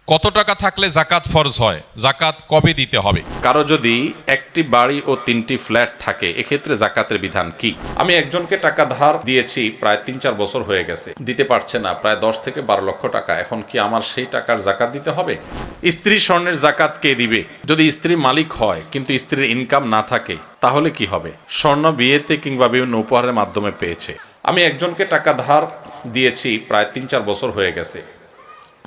কত টাকা থাকলে জাকাত ফরজ হয়, জাকাত কবে দিতে হবে? কারো যদি একটি বাড়ি ও 3টি ফ্ল্যাট থাকে, এক্ষেত্রে জাকাতের বিধান কি? আমি একজনকে টাকা ধার দিয়েছি, প্রায় 3-4 বছর হয়ে গেছে, দিতে পারছে না, প্রায় 10 থেকে 12 লক্ষ টাকা। এখন কি আমার সেই টাকার জাকাত দিতে হবে? স্ত্রী স্বর্ণের জাকাত কে দিবে? যদি স্ত্রী মালিক হয় কিন্তু স্ত্রীর ইনকাম না থাকে, তাহলে কি হবে? স্বর্ণ বিয়েতে কিংবা বিভিন্ন উপহারের মাধ্যমে পেয়েছে। আমি একজনকে টাকা ধার দিয়েছি, প্রায় 3-4 বছর হয়ে গেছে,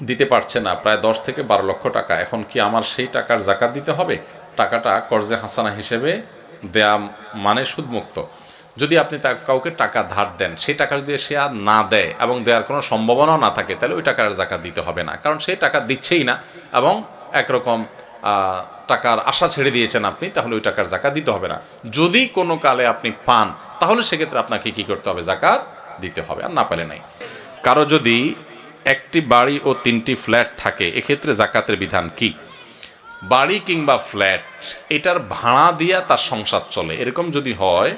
দিতে পারছে না, প্রায় 10 থেকে 12 লক্ষ টাকা। এখন কি আমার সেই টাকার জাকাত দিতে হবে? টাকাটা কর্জে হাসানা হিসেবে দেয়া মানে সুদমুক্ত। যদি আপনি কাউকে টাকা ধার দেন, সেই টাকা যদি সে আর না দেয় এবং দেওয়ার কোনো সম্ভাবনাও না থাকে, তাহলে ওই টাকার জাকাত দিতে হবে না, কারণ সেই টাকা দিচ্ছেই না এবং একরকম টাকার আশা ছেড়ে দিয়েছেন আপনি, তাহলে ওই টাকার জাকাত দিতে হবে না। যদি কোনো কালে আপনি পান, তাহলে সেক্ষেত্রে আপনাকে কি করতে হবে? জাকাত দিতে হবে, আর না পেলে নাই। কারো যদি একটি বাড়ি ও 3টি ফ্ল্যাট থাকে, এক্ষেত্রে জাকাতের বিধান কি? বাড়ি কিংবা ফ্ল্যাট, এটার ভাড়া দিয়া তার সংসার চলে, এরকম যদি হয়,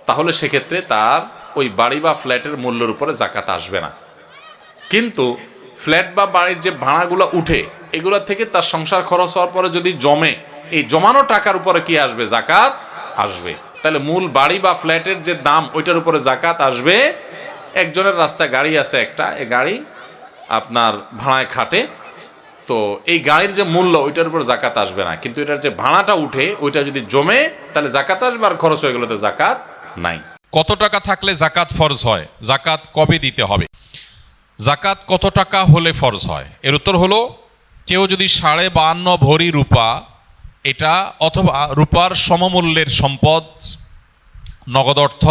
তাহলে সেক্ষেত্রে তার ওই বাড়ি বা ফ্ল্যাটের মূল্যের উপরে জাকাত আসবে না। কিন্তু ফ্ল্যাট বা বাড়ির যে ভাড়াগুলো উঠে, এগুলো থেকে তার সংসার খরচ হওয়ার পরে যদি জমে, এই জমানো টাকার উপরে কি আসবে? জাকাত আসবে। তাহলে মূল বাড়ি বা ফ্ল্যাটের যে দাম, ওইটার উপরে জাকাত আসবে। একজনের রাস্তায় গাড়ি আছে একটা, এই গাড়ি আপনার ভাড়ায় খাটে, তো এই গাড়ির যে মূল্য, ওইটার উপর জাকাত আসবে না, কিন্তু এটার যে ভাড়াটা উঠে, ওইটা যদি জমে, তাহলে জাকাত আসবে, আর খরচ হয়ে গেলে তো জাকাত নাই। কত টাকা থাকলে জাকাত ফরজ হয়, জাকাত কবে দিতে হবে? জাকাত কত টাকা হলে ফরজ হয়? এর উত্তর হলো, কেউ যদি 52.5 ভরি রূপা, এটা অথবা রূপার সমমূল্যের সম্পদ, নগদ অর্থ,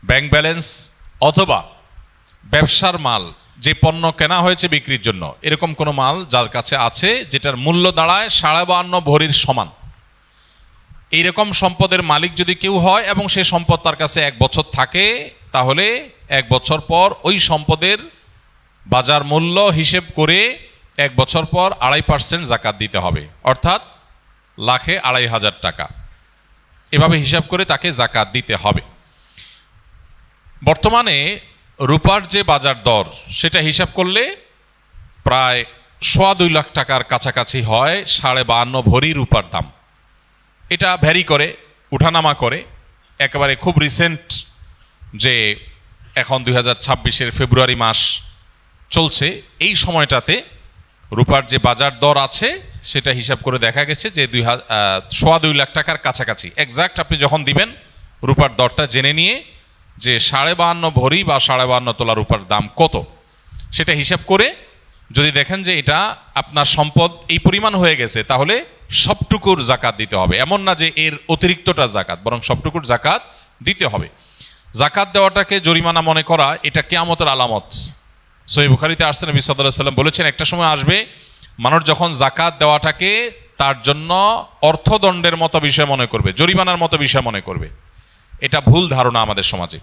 ব্যাংক ব্যালেন্স অথবা ব্যবসার মাল, যে পণ্য কেনা হয়েছে বিক্রির জন্য, এরকম কোনো মাল যার কাছে আছে যেটার মূল্য দাঁড়ায় 52.5 ভরির সমান, এইরকম সম্পদের মালিক যদি কেউ হয় এবং সে সম্পদ তার কাছে 1 বছর থাকে, তাহলে 1 বছর পর ওই সম্পদের বাজার মূল্য হিসেব করে 1 বছর পর 2.5% জাকাত দিতে হবে, অর্থাৎ লাখে 2,500 টাকা। এভাবে হিসাব করে তাকে জাকাত দিতে হবে। বর্তমানে রূপার যে বাজার দর, সেটা হিসাব করলে প্রায় 2.25 লাখ টাকার কাছাকাছি হয় 52.5 ভরি রূপার দাম। এটা ভ্যারি করে, উঠানামা করে। একেবারে খুব রিসেন্ট, যে এখন 2026-এর ফেব্রুয়ারি মাস চলছে, এই সময়টাতে রূপার যে বাজার দর আছে, সেটা হিসাব করে দেখা গেছে যে 2.25 লাখ টাকার কাছাকাছি। এক্সাক্ট আপনি যখন দিবেন, রূপার দরটা জেনে নিয়ে যে 52.5 ভরি বা 52.5 তোলা রূপার দাম কত, সেটা হিসাব করে যদি দেখেন যে এটা আপনার সম্পদ এই পরিমাণ হয়ে গেছে, তাহলে সবটুকুর জাকাত দিতে হবে। এমন না যে এর অতিরিক্তটা জাকাত, বরং সবটুকুর জাকাত দিতে হবে। জাকাত দেওয়াটাকে জরিমানা মনে করা, এটা কিয়ামতের আলামত। সহিহ বুখারীতে আসছে, নবী সাল্লাল্লাহু আলাইহি ওয়াসাল্লাম বলেছেন, একটা সময় আসবে মানুষ যখন জাকাত দেওয়াটাকে তার জন্য অর্থদণ্ডের মতো বিষয় মনে করবে, জরিমানার মতো বিষয় মনে করবে। এটা ভুল ধারণা আমাদের সমাজে।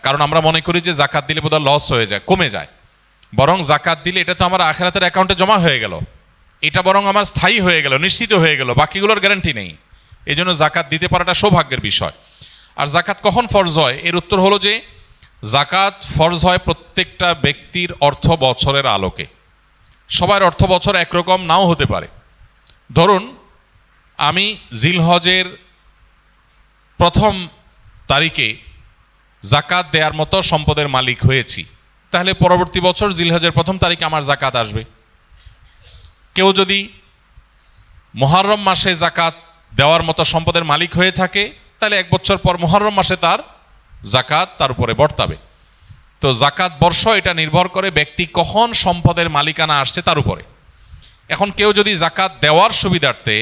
কারণ আমরা মনে করি যে জাকাত দিলে বোধহয় লস হয়ে যায়, কমে যায়। বরং জাকাত দিলে এটা তো আমার আখিরাতের অ্যাকাউন্টে জমা হয়ে গেল, এটা বরং আমার স্থায়ী হয়ে গেল, নিশ্চিত হয়ে গেল, বাকিগুলোর গ্যারান্টি নেই। এই জন্য জাকাত দিতে পারাটা সৌভাগ্যের বিষয়। আর জাকাত কখন ফরজ হয়? এর উত্তর হলো যে জাকাত ফরজ হয় প্রত্যেকটা ব্যক্তির অর্থ বছরের আলোকে। সবার অর্থ বছর একরকম নাও হতে পারে। ধরুন আমি জিলহজের 1ম তারিখে জাকাত দেওয়ার মতো সম্পদের মালিক হয়েছি, তাহলে পরবর্তী বছর জিলহজের 1ম তারিখে আমার জাকাত আসবে। কেউ যদি মুহররম মাসে জাকাত দেওয়ার মতো সম্পদের মালিক হয়ে থাকে, তাহলে 1 বছর পর মুহররম মাসে তার জাকাত তার উপরে বর্তাবে। তো জাকাত বর্ষ, এটা নির্ভর করে ব্যক্তি কখন সম্পদের মালিকানা আসছে তার উপরে। এখন কেউ যদি জাকাত দেওয়ার সুবিধার্থে,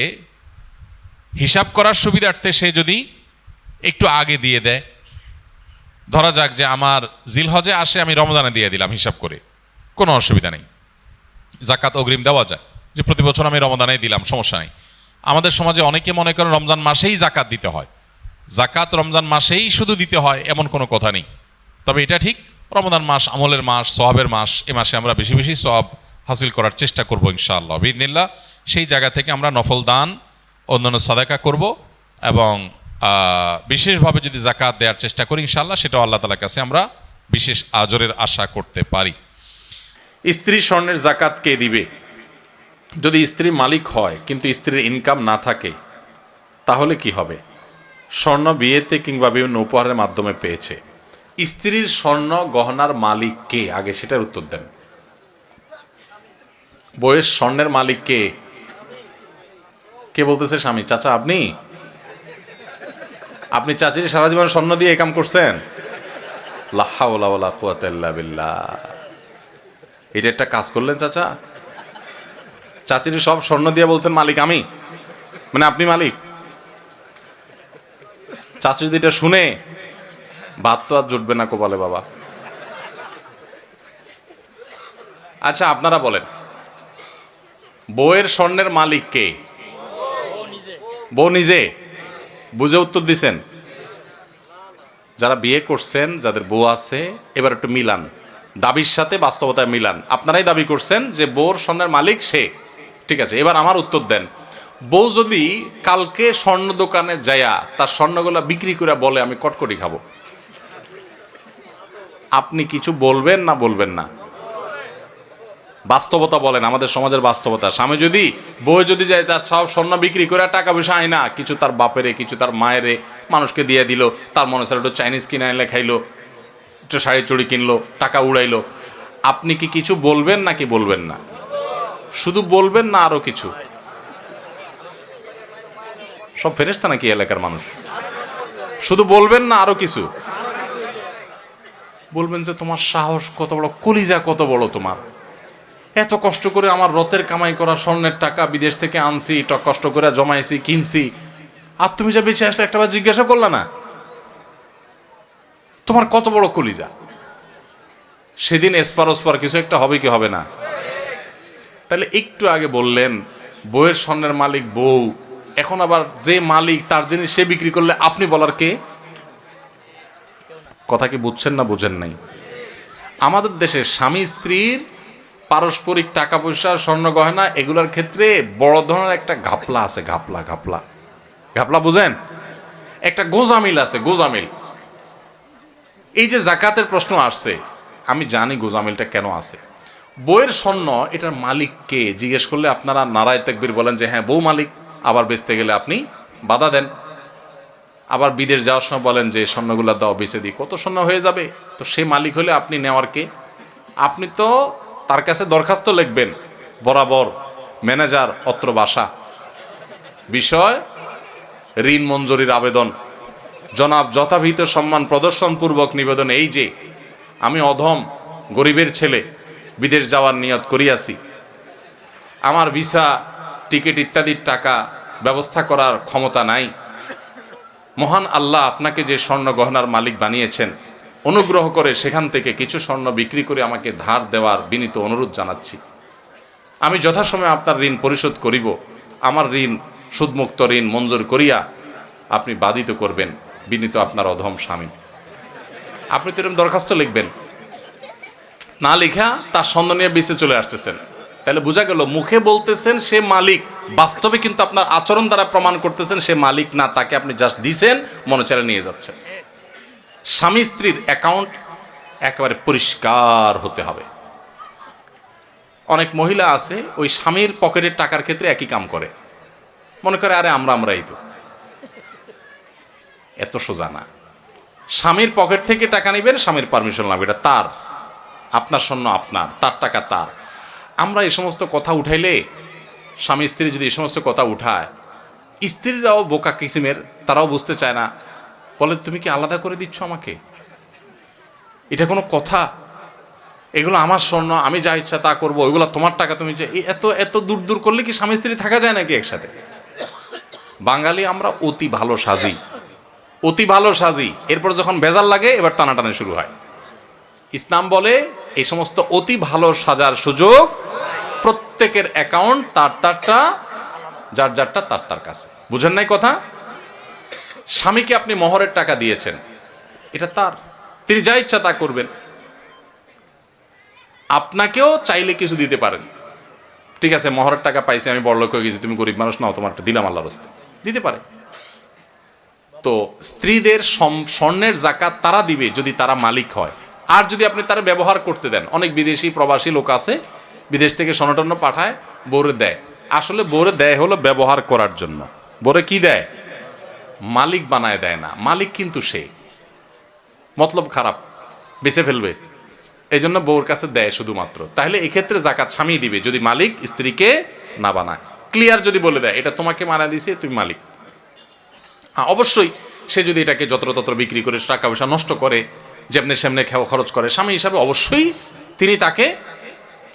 হিসাব করার সুবিধার্থে সে যদি একটু আগে দিয়ে দেয়, ধরা যাক যে আমার জিলহজে আসে, আমি রমজানে দিয়ে দিলাম হিসাব করে, কোনো অসুবিধা নেই, জাকাত অগ্রিম দেওয়া যায়, যে প্রতি বছর আমি রমজানে দিলাম, সমস্যা নেই। আমাদের সমাজে অনেকে মনে করেন রমজান মাসেই জাকাত দিতে হয়। জাকাত রমজান মাসেই শুধু দিতে হয় এমন কোনো কথা নেই। তবে এটা ঠিক, রমজান মাস আমলের মাস, সওয়াবের মাস, এ মাসে আমরা বেশি বেশি সওয়াব হাসিল করার চেষ্টা করব ইনশাআল্লাহ বিইذনিল্লাহ। সেই জায়গা থেকে আমরা নফল দান, অন্যান্য সাদাকা করব এবং বিশেষভাবে যদি জাকাত দেওয়ার চেষ্টা করি ইনশাআল্লাহ, সেটাও আল্লাহ তাআলার কাছে আমরা বিশেষ আজরের আশা করতে পারি। স্ত্রী স্বর্ণের জাকাত কে দিবে? যদি স্ত্রী মালিক হয় কিন্তু স্ত্রীর ইনকাম না থাকে তাহলে কি হবে? স্বর্ণ বিয়েতে কিংবা বিভিন্ন উপহারের মাধ্যমে পেয়েছে, স্ত্রীর স্বর্ণ গহনার মালিক কে? আগে সেটার উত্তর দেন। বইয়ের স্বর্ণের মালিক কে? কে বলতেছে? স্বামী। চাচা আপনি? আপনি চাচির সারা জীবন স্বর্ণ দিয়ে কাম করছেন? লা হাওলা ওয়ালা কুওয়াতা ইল্লা বিল্লাহ। এটা একটা কাজ করলেন চাচা। চাচির সব স্বর্ণ দিয়ে বলছেন মালিক আমি, মানে আপনি মালিক। চাচি যদি এটা শুনে, ভাত তো আর জুটবে না কপালে বাবা। আচ্ছা আপনারা বলেন, বউয়ের স্বর্ণের মালিক কে? বউ নিজে? বুঝে উত্তর দিছেন? যারা বিয়ে করছেন, যাদের বউ আছে, এবার একটু মিলান, দাবির সাথে বাস্তবতায় মিলান। আপনারাই দাবি করছেন যে বউর স্বর্ণের মালিক সে, ঠিক আছে। এবার আমার উত্তর দেন, বউ যদি কালকে স্বর্ণ দোকানে যায়া তার স্বর্ণগুলা বিক্রি করে বলে আমি কটকটি খাবো, আপনি কিছু বলবেন না বলবেন না? বাস্তবতা বলেন, আমাদের সমাজের বাস্তবতা। স্বামী যদি, বউ যদি যায় তার সব স্বর্ণ বিক্রি করে টাকা পয়সা আয় না, কিছু তার বাপেরে কিছু তার মায়েরে মানুষকে দিয়ে দিল, তার মনে হচ্ছে একটু চাইনিজ কিনে এনে খাইলো, একটু শাড়ি চুড়ি কিনলো, টাকা উড়াইলো, আপনি কি কিছু বলবেন নাকি বলবেন না? শুধু বলবেন না আরো কিছু? সব ফেরেশতা নাকি এলাকার মানুষ? শুধু বলবেন না আরো কিছু? বলবেন যে তোমার সাহস কত বড়, কলিজা কত বড় তোমার, এত কষ্ট করে আমার রথের কামাই করা স্বর্ণের টাকা বিদেশ থেকে আনছি, কষ্ট করে জমাইছি, কিনছি, আর তুমি যা বেঁচে আসলে একটাবার জিজ্ঞাসা করলা না? তোমার কত বড় কলিজা। সেদিন এসপার ওসপার কিছু একটা হবে কি হবে না? তাহলে একটু আগে বললেন বউয়ের স্বর্ণের মালিক বউ, এখন আবার যে মালিক তার জিনিস সে বিক্রি করলে আপনি বলার কে? কথা কি বুঝছেন না বুঝেন নাই? আমাদের দেশে স্বামী স্ত্রীর পারস্পরিক টাকা পয়সা, স্বর্ণ গহনা, এগুলোর ক্ষেত্রে বড় ধরনের একটা ঘাপলা আছে। ঘাপলা ঘাপলা ঘাপলা বুঝেন? একটা গোজামিল আছে, গোজামিল। এই যে জাকাতের প্রশ্ন আসছে, আমি জানি গোজামিলটা কেন আছে। বউয়ের স্বর্ণ, এটার মালিক কে জিজ্ঞেস করলে আপনারা নারায়ে তাকবীর বলেন যে হ্যাঁ বউ মালিক, আবার বেচতে গেলে আপনি বাধা দেন। আবার বিদেশ যাওয়ার সময় বলেন যে স্বর্ণগুলো দাও বেচে দিই, কত স্বর্ণ হয়ে যাবে। তো সে মালিক হলে আপনি নেওয়ার কে? আপনি তো তার কাছে দরখাস্ত লিখবেন, বরাবর ম্যানেজার অত্র বাসা, বিষয় ঋণ মঞ্জুরির আবেদন, জনাব যথাবিহিত সম্মান প্রদর্শনপূর্বক নিবেদন এই যে আমি অধম গরিবের ছেলে, বিদেশ যাওয়ার নিয়ত করিয়াছি, আমার ভিসা টিকিট ইত্যাদির টাকা ব্যবস্থা করার ক্ষমতা নাই। মহান আল্লাহ আপনাকে যে স্বর্ণ গহনার মালিক বানিয়েছেন, অনুগ্রহ করে সেখান থেকে কিছু স্বর্ণ বিক্রি করে আমাকে ধার দেওয়ার বিনীত অনুরোধ জানাচ্ছি। আমি যথাসময়ে আপনার ঋণ পরিশোধ করিব। আমার ঋণ সুদমুক্ত ঋণ মঞ্জুর করিয়া আপনি বাধিত করবেন, বিনীত আপনার অধম স্বামী। আপনি তো এরকম দরখাস্ত লিখবেন, না লেখা তার স্বর্ণ নিয়ে বেঁচে চলে আসতেছেন। তাহলে বোঝা গেল মুখে বলতেছেন সে মালিক, বাস্তবে কিন্তু আপনার আচরণ দ্বারা প্রমাণ করতেছেন সে মালিক না, তাকে আপনি জাস্ট দিছেন, মনে চাইলে নিয়ে যাচ্ছেন। স্বামী স্ত্রীর অ্যাকাউন্ট একেবারে পরিষ্কার হতে হবে। অনেক মহিলা আছে ওই স্বামীর পকেটের টাকার ক্ষেত্রে একই কাম করে, মনে করে আরে আমরাই তো। এত সোজা না। স্বামীর পকেট থেকে টাকা নেবেন, স্বামীর পারমিশন লাগবে, এটা তার, আপনার স্বর্ণ আপনার, তার টাকা তার। আমরা এই সমস্ত কথা উঠাইলে, স্বামী স্ত্রী যদি এই সমস্ত কথা উঠায়, স্ত্রীরাও বোকা কিসিমের, তারাও বুঝতে চায় না, বলে তুমি কি আলাদা করে দিচ্ছ আমাকে? এটা কোনো কথা? এগুলো আমার স্বর্ণ, আমি যা ইচ্ছা তা করবো, ওইগুলো তোমার টাকা, তুমি যে এত এত দূর দূর করলে কি স্বামী স্ত্রী থাকা যায় নাকি একসাথে? বাঙালি আমরা অতি ভালো সাজি, অতি ভালো সাজি, এরপর যখন ভেজাল লাগে এবার টানাটানি শুরু হয়। ইসলাম বলে এই সমস্ত অতি ভালো সাজার সুযোগ, প্রত্যেকের অ্যাকাউন্ট তার তারটা, যার যারটা তার তার কাছে। বুঝেন নাই কথা? স্বামীকে আপনি মোহরের টাকা দিয়েছেন, এটা তার, তিনি যা ইচ্ছা তা করবেন। আপনাকেও চাইলে কিছু দিতে পারেন, ঠিক আছে মোহরের টাকা পাইছি, আমি বড়লোক হয়ে গেছি, তুমি গরিব মানুষ নাও, তোমার দিলাম আল্লাহর রাস্তায়, দিতে পারে। তো স্ত্রীদের স্বর্ণের জাকাত তারা দিবে যদি তারা মালিক হয়, আর যদি আপনি তারা ব্যবহার করতে দেন। অনেক বিদেশি প্রবাসী লোক আছে, বিদেশ থেকে স্বর্ণটন্য পাঠায়, বউরে দেয়। আসলে বউরে দেয় হলো ব্যবহার করার জন্য। বউরে কি দেয়? মালিক বানায় দেয় না, মালিক কিন্তু সে, মতলব খারাপ, বেঁচে ফেলবে, এই জন্য বউর কাছে দেয় শুধুমাত্র। তাহলে এক্ষেত্রে জাকাত স্বামী দিবে যদি মালিক স্ত্রীকে না বানায়। ক্লিয়ার যদি বলে দেয় এটা তোমাকে মানা দিছে, তুমি মালিক। অবশ্যই সে যদি এটাকে যত্রতত্র বিক্রি করে টাকা পয়সা নষ্ট করে, যেমনি সেমনে খরচ করে, স্বামী হিসাবে অবশ্যই তিনি তাকে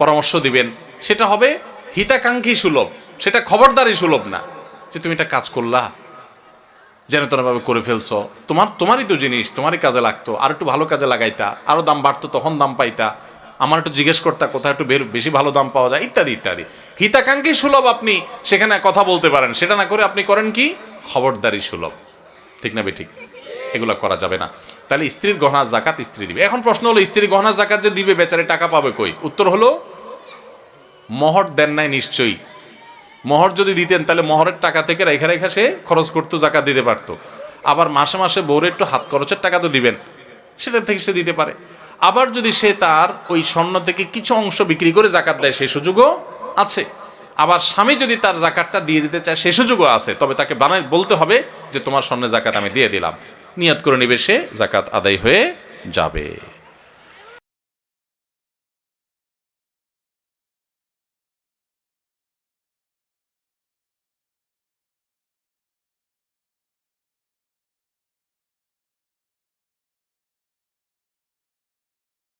পরামর্শ দিবেন। সেটা হবে হিতাকাঙ্ক্ষী সুলভ, সেটা খবরদারি সুলভ না যে তুমি এটা কাজ করলা, যেন তেনভাবে করে ফেলছো, তোমারই তো জিনিস, তোমারই কাজে লাগতো, আর একটু ভালো কাজে লাগাইতা, আরো দাম বাড়তো তখন দাম পাইতা, আমার একটু জিজ্ঞেস করতা কোথায় একটু বেশি ভালো দাম পাওয়া যায়, ইত্যাদি ইত্যাদি। হিতাকাঙ্ক্ষী সুলভ আপনি সেখানে কথা বলতে পারেন, সেটা না করে আপনি করেন কি খবরদারি সুলভ। ঠিক না বেঠিক? এগুলো করা যাবে না। তাহলে স্ত্রীর গহনার জাকাত স্ত্রী দিবে। এখন প্রশ্ন হলো স্ত্রীর গহনার জাকাত যে দিবে, বেচারে টাকা পাবে কই? উত্তর হলো মোহর দেন নাই নিশ্চয়ই। মোহর যদি দিতেন তাহলে মোহরের টাকা থেকে রেখা রেখা সে খরচ করতো, জাকাত দিতে পারতো। আবার মাসে মাসে বউরে একটু হাত খরচের টাকা তো দিবেন, সেটা থেকে সে দিতে পারে। আবার যদি সে তার ওই স্বর্ণ থেকে কিছু অংশ বিক্রি করে জাকাত দেয়, সেই সুযোগও আছে। আবার স্বামী যদি তার জাকাতটা দিয়ে দিতে চায়, সেই সুযোগও আছে। তবে তাকে বলতে হবে যে তোমার স্বর্ণের জাকাত আমি দিয়ে দিলাম, নিয়ত করে নিবে, সে জাকাত আদায় হয়ে যাবে।